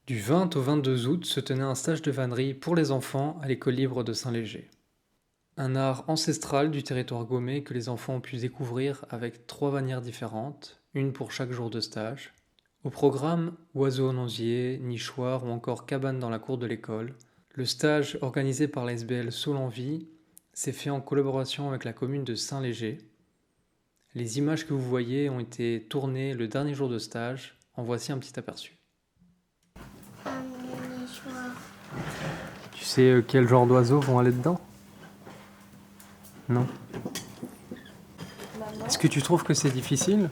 Du 20 au 22 août se tenait un stage de vannerie pour les enfants à l'école libre de Saint-Léger. Un art ancestral du territoire gaumais que les enfants ont pu découvrir avec 3 vannières différentes, une pour chaque jour de stage. Au programme, oiseaux en osier, nichoirs ou encore cabane dans la cour de l'école. Le stage organisé par la SBL Sol-en-Vie s'est fait en collaboration avec la commune de Saint-Léger. Les images que vous voyez ont été tournées le dernier jour de stage. En voici un petit aperçu. Nichoir. Tu sais quel genre d'oiseaux vont aller dedans? Non. Est-ce que tu trouves que c'est difficile?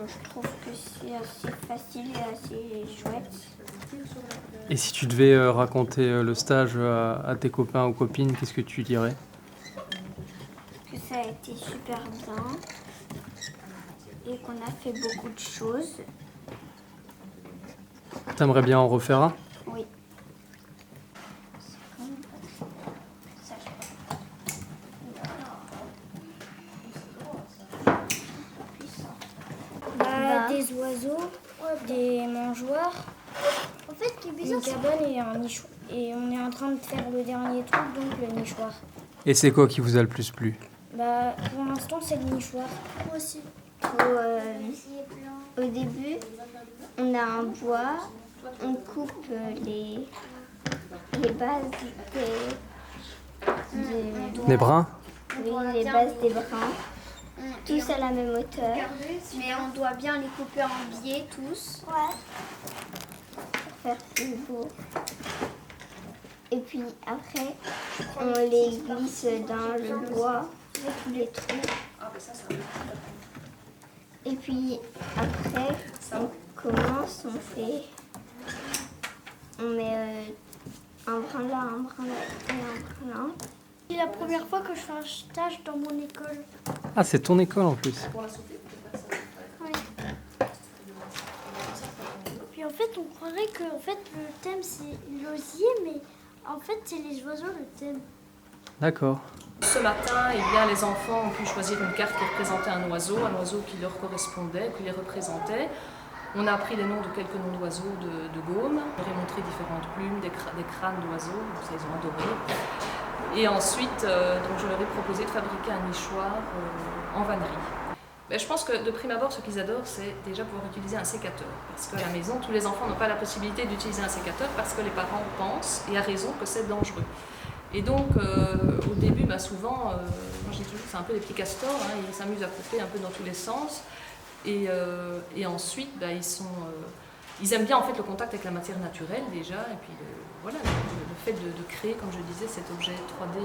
Je trouve que c'est assez facile et assez chouette. Et si tu devais raconter le stage à tes copains ou copines, qu'est-ce que tu dirais? Que ça a été super bien et qu'on a fait beaucoup de choses. T'aimerais bien en refaire un? Oui. Des oiseaux, des mangeoires, En fait, ce qui est une bizarre, cabane et un nichoir. Et on est en train de faire le dernier truc, donc le nichoir. Et c'est quoi qui vous a le plus plu? Pour l'instant, c'est le nichoir. Moi aussi. Au début, on a un bois, on coupe les bases Des brins? oui, les bases des brins, tous à la même hauteur. Mais on doit bien les couper en biais tous pour faire plus beau. Et puis après, on les glisse dans le bois, tous les trous. Et puis après, on commence, on met un brin là, un brin là et un brin là. C'est la première fois que je fais un stage dans mon école. Ah, c'est ton école en plus. Puis en fait, on croirait que le thème c'est l'osier, mais en fait, c'est les oiseaux le thème. D'accord. Ce matin, les enfants ont pu choisir une carte qui représentait un oiseau qui leur correspondait, qui les représentait. On a appris les noms de quelques noms d'oiseaux de Gaume. On leur a montré différentes plumes, des crânes d'oiseaux, ça ils ont adoré. Et ensuite, donc je leur ai proposé de fabriquer un nichoir en vannerie. Mais je pense que de prime abord, ce qu'ils adorent, c'est déjà pouvoir utiliser un sécateur. Parce qu'à la maison, tous les enfants n'ont pas la possibilité d'utiliser un sécateur parce que les parents pensent, et à raison, que c'est dangereux. Et donc, au début, souvent, moi je dis toujours que c'est un peu des petits castors, hein, ils s'amusent à couper un peu dans tous les sens. Et ensuite, ils aiment bien en fait le contact avec la matière naturelle déjà, et puis le fait de créer, comme je disais, cet objet 3D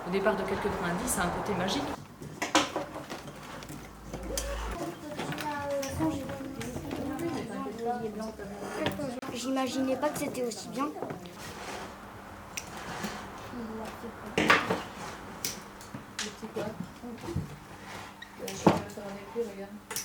au départ de quelques brindilles, c'est un côté magique. J'imaginais pas que c'était aussi bien. Je vais faire un épée, regarde.